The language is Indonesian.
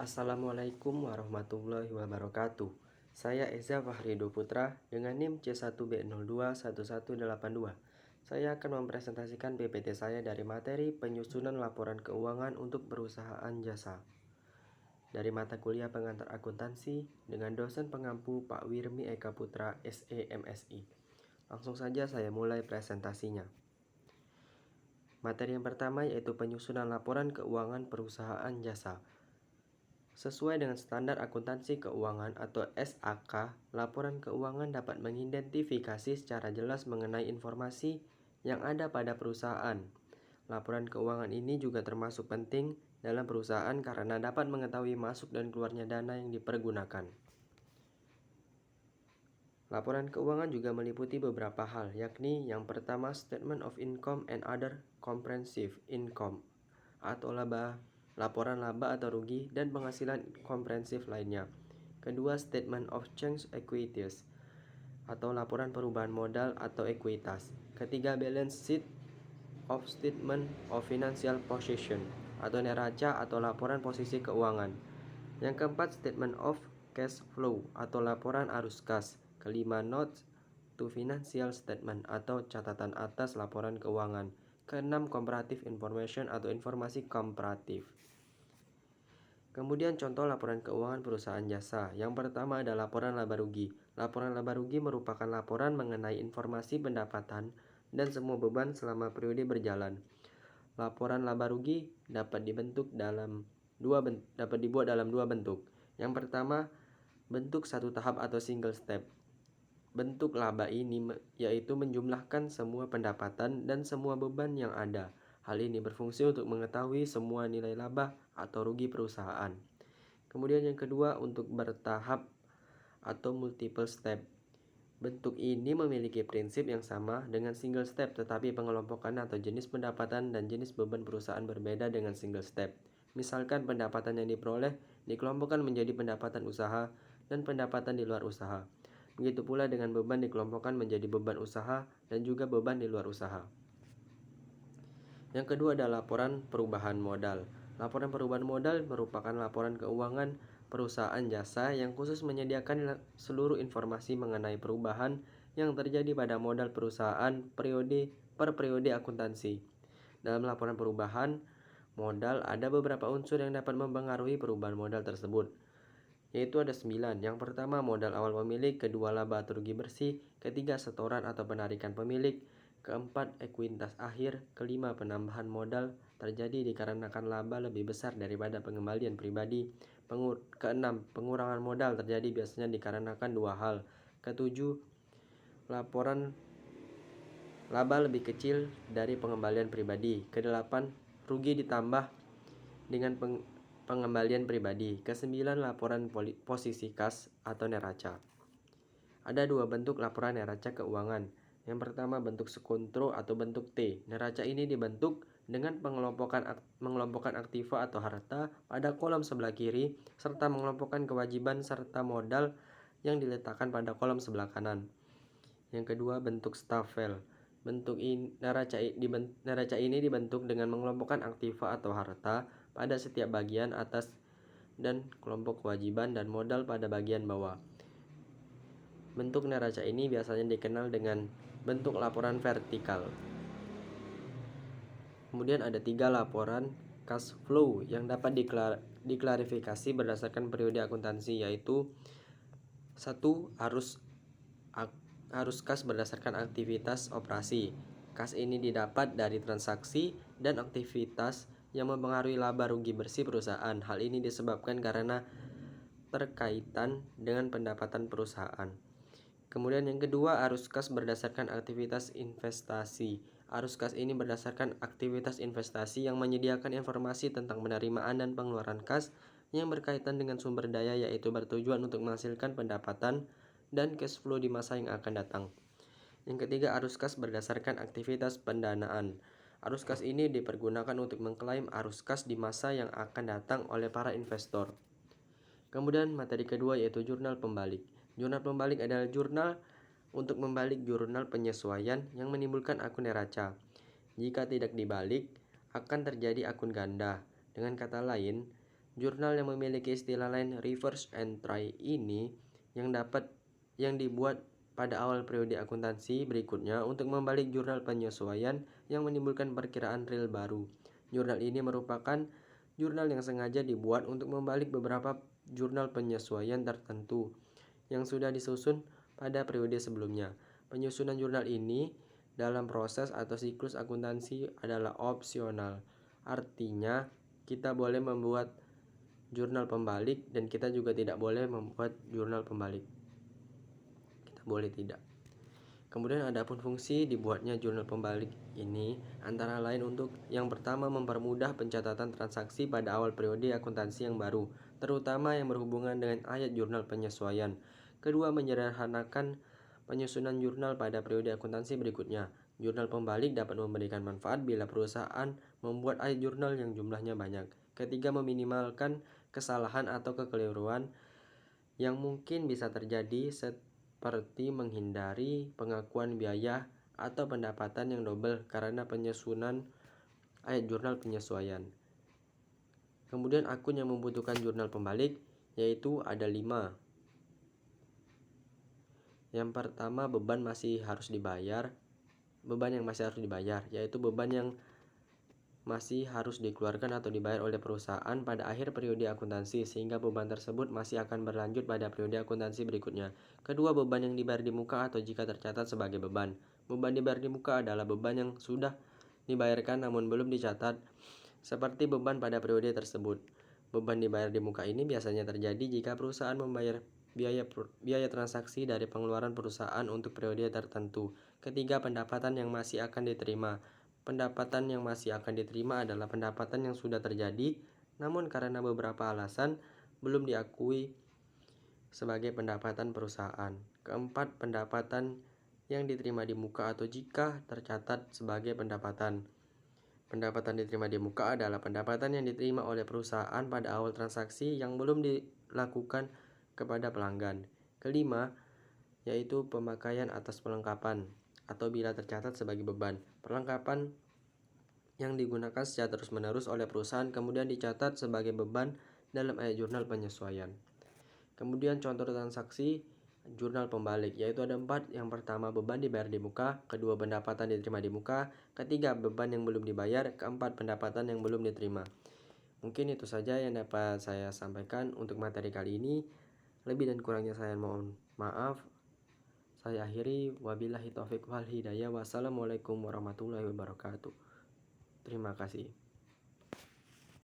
Assalamualaikum warahmatullahi wabarakatuh. Saya Eza Fahrido Putra dengan NIM C1B021182. Saya akan mempresentasikan PPT saya dari materi penyusunan laporan keuangan untuk perusahaan jasa dari mata kuliah pengantar akuntansi dengan dosen pengampu Pak Wirmi Eka Putra SEMSI. Langsung saja saya mulai presentasinya. Materi yang pertama yaitu penyusunan laporan keuangan perusahaan jasa. Sesuai dengan standar akuntansi keuangan atau SAK, laporan keuangan dapat mengidentifikasi secara jelas mengenai informasi yang ada pada perusahaan. Laporan keuangan ini juga termasuk penting dalam perusahaan karena dapat mengetahui masuk dan keluarnya dana yang dipergunakan. Laporan keuangan juga meliputi beberapa hal, yakni yang pertama Statement of Income and Other Comprehensive Income atau laporan laba atau rugi dan penghasilan komprehensif lainnya. Kedua, Statement of Change Equities atau laporan perubahan modal atau ekuitas. Ketiga, Balance Sheet of Statement of Financial Position atau neraca atau laporan posisi keuangan. Yang keempat, Statement of Cash Flow atau laporan arus kas. Kelima, Notes to Financial Statement atau catatan atas laporan keuangan. Keenam, Comparative Information atau informasi komparatif. Kemudian contoh laporan keuangan perusahaan jasa. Yang pertama ada laporan laba rugi. Laporan laba rugi merupakan laporan mengenai informasi pendapatan dan semua beban selama periode berjalan. Laporan laba rugi dapat dibuat dalam dua bentuk. Yang pertama, bentuk satu tahap atau single step. Bentuk laba ini yaitu menjumlahkan semua pendapatan dan semua beban yang ada. Hal ini berfungsi untuk mengetahui semua nilai laba atau rugi perusahaan. Kemudian yang kedua untuk bertahap atau multiple step. Bentuk ini memiliki prinsip yang sama dengan single step, tetapi pengelompokan atau jenis pendapatan dan jenis beban perusahaan berbeda dengan single step. Misalkan pendapatan yang diperoleh dikelompokkan menjadi pendapatan usaha dan pendapatan di luar usaha. Begitu pula dengan beban dikelompokkan menjadi beban usaha dan juga beban di luar usaha. Yang kedua adalah laporan perubahan modal. Laporan perubahan modal merupakan laporan keuangan perusahaan jasa yang khusus menyediakan seluruh informasi mengenai perubahan yang terjadi pada modal perusahaan periode akuntansi. Dalam laporan perubahan modal ada beberapa unsur yang dapat mempengaruhi perubahan modal tersebut, yaitu ada 9. Yang pertama modal awal pemilik, kedua laba atau rugi bersih, ketiga setoran atau penarikan pemilik, keempat ekuitas akhir, kelima penambahan modal terjadi dikarenakan laba lebih besar daripada pengembalian pribadi, keenam pengurangan modal terjadi biasanya dikarenakan dua hal, ketujuh laporan laba lebih kecil dari pengembalian pribadi, kedelapan rugi ditambah dengan pengembalian pribadi, kesembilan laporan posisi kas atau neraca. Ada dua bentuk laporan neraca keuangan. Yang pertama bentuk sekontro atau bentuk T. Neraca ini dibentuk dengan mengelompokkan aktiva atau harta pada kolom sebelah kiri serta mengelompokkan kewajiban serta modal yang diletakkan pada kolom sebelah kanan. Yang kedua bentuk Staffel. Neraca ini dibentuk dengan mengelompokkan aktiva atau harta pada setiap bagian atas dan kelompok kewajiban dan modal pada bagian bawah. Bentuk neraca ini biasanya dikenal dengan bentuk laporan vertikal. Kemudian ada 3 laporan cash flow yang dapat diklarifikasi berdasarkan periode akuntansi, yaitu 1. Arus kas berdasarkan aktivitas operasi. Kas ini didapat dari transaksi dan aktivitas yang mempengaruhi laba rugi bersih perusahaan. Hal ini disebabkan karena terkaitan dengan pendapatan perusahaan. Kemudian yang kedua, arus kas berdasarkan aktivitas investasi. Arus kas ini berdasarkan aktivitas investasi yang menyediakan informasi tentang penerimaan dan pengeluaran kas yang berkaitan dengan sumber daya, yaitu bertujuan untuk menghasilkan pendapatan dan cash flow di masa yang akan datang. Yang ketiga, arus kas berdasarkan aktivitas pendanaan. Arus kas ini dipergunakan untuk mengklaim arus kas di masa yang akan datang oleh para investor. Kemudian materi kedua yaitu jurnal pembalik. Jurnal pembalik adalah jurnal untuk membalik jurnal penyesuaian yang menimbulkan akun neraca. Jika tidak dibalik, akan terjadi akun ganda. Dengan kata lain, Jurnal yang memiliki istilah lain reverse entry ini yang dibuat pada awal periode akuntansi berikutnya untuk membalik jurnal penyesuaian yang menimbulkan perkiraan real baru. Jurnal ini merupakan jurnal yang sengaja dibuat untuk membalik beberapa jurnal penyesuaian tertentu yang sudah disusun pada periode sebelumnya. Penyusunan jurnal ini dalam proses atau siklus akuntansi adalah opsional. Artinya, kita boleh membuat jurnal pembalik dan kita juga tidak boleh membuat jurnal pembalik. Kita boleh tidak. Kemudian ada pun fungsi dibuatnya jurnal pembalik ini antara lain untuk yang pertama mempermudah pencatatan transaksi pada awal periode akuntansi yang baru, terutama yang berhubungan dengan ayat jurnal penyesuaian. Kedua, menyederhanakan penyusunan jurnal pada periode akuntansi berikutnya. Jurnal pembalik dapat memberikan manfaat bila perusahaan membuat ayat jurnal yang jumlahnya banyak. Ketiga, meminimalkan kesalahan atau kekeliruan yang mungkin bisa terjadi seperti menghindari pengakuan biaya atau pendapatan yang double karena penyusunan ayat jurnal penyesuaian. Kemudian akun yang membutuhkan jurnal pembalik yaitu ada 5. Yang pertama, beban yang masih harus dibayar, yaitu beban yang masih harus dikeluarkan atau dibayar oleh perusahaan pada akhir periode akuntansi sehingga beban tersebut masih akan berlanjut pada periode akuntansi berikutnya. Kedua, beban yang dibayar di muka atau jika tercatat sebagai beban. Beban dibayar di muka adalah beban yang sudah dibayarkan namun belum dicatat, seperti beban pada periode tersebut. Beban dibayar di muka ini biasanya terjadi jika perusahaan membayar biaya transaksi dari pengeluaran perusahaan untuk periode tertentu. Ketiga, pendapatan yang masih akan diterima. Pendapatan yang masih akan diterima adalah pendapatan yang sudah terjadi, namun karena beberapa alasan belum diakui sebagai pendapatan perusahaan. Keempat, pendapatan yang diterima di muka atau jika tercatat sebagai pendapatan. Pendapatan diterima di muka adalah pendapatan yang diterima oleh perusahaan pada awal transaksi yang belum dilakukan kepada pelanggan. Kelima, yaitu pemakaian atas perlengkapan atau bila tercatat sebagai beban. Perlengkapan yang digunakan secara terus-menerus oleh perusahaan kemudian dicatat sebagai beban dalam ayat jurnal penyesuaian. Kemudian contoh transaksi jurnal pembalik yaitu ada 4. Yang pertama, beban dibayar di muka. Kedua, pendapatan diterima di muka. Ketiga, beban yang belum dibayar. Keempat, pendapatan yang belum diterima. Mungkin itu saja yang dapat saya sampaikan untuk materi kali ini. Lebih dan kurangnya saya mohon maaf. Saya akhiri, wabillahi taufiq wal hidayah. Wassalamualaikum warahmatullahi wabarakatuh. Terima kasih.